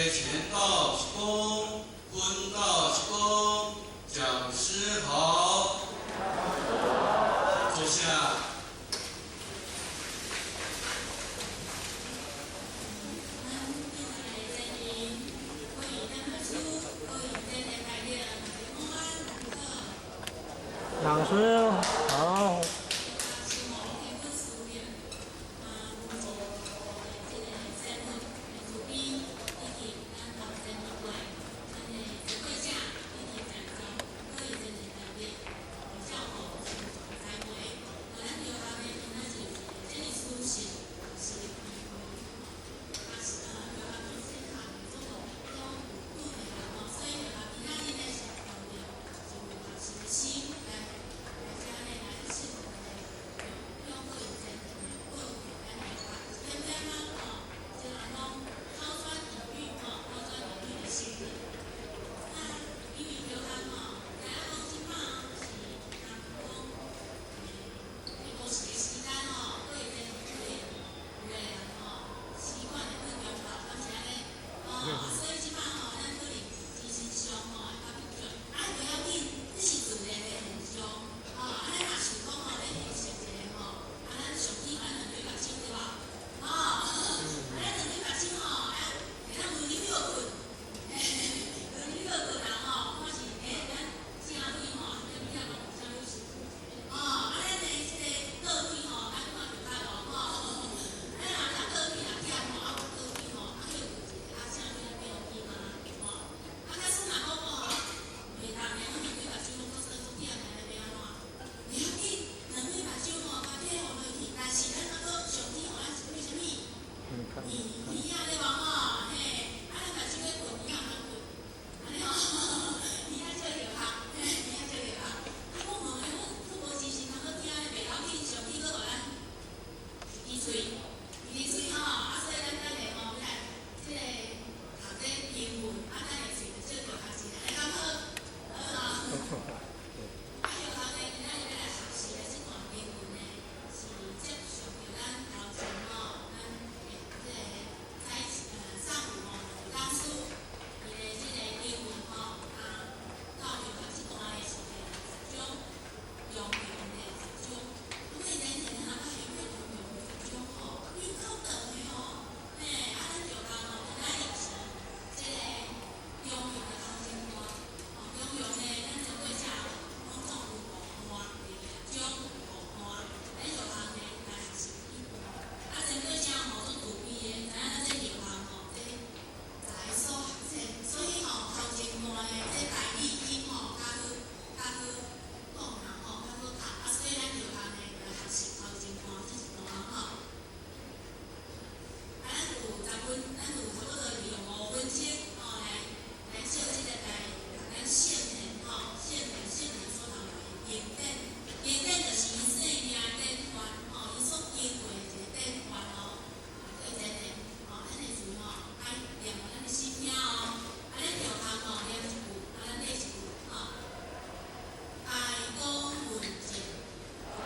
前道鞠躬，坤道鞠躬，讲师好。坐下。讲师好。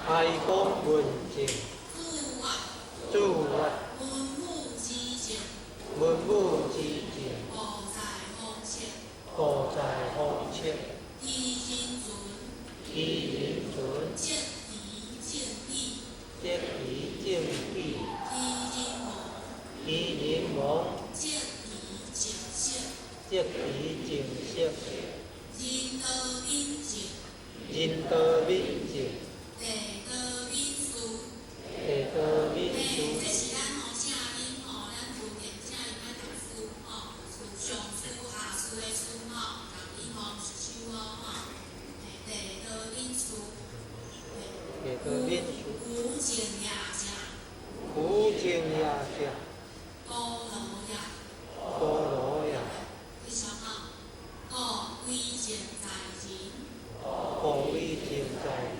哀公文静，诸物文武之敬，故在风切，依人准，接题正义，依人蒙，接题正色，仁道敏静，地道敏殊。这是咱吼正音吼，咱福建正音咱读书吼，上书下书的书吼，读音吼是手吼，地道敏殊，地道敏殊。古静也正，古静也正，古罗也，非常好。故威静在人，故威静在人，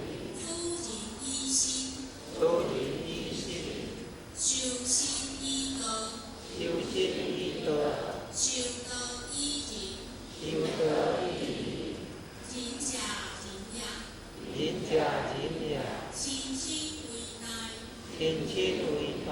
主人依心，修心依道，修道依人，人家人也，亲亲为大。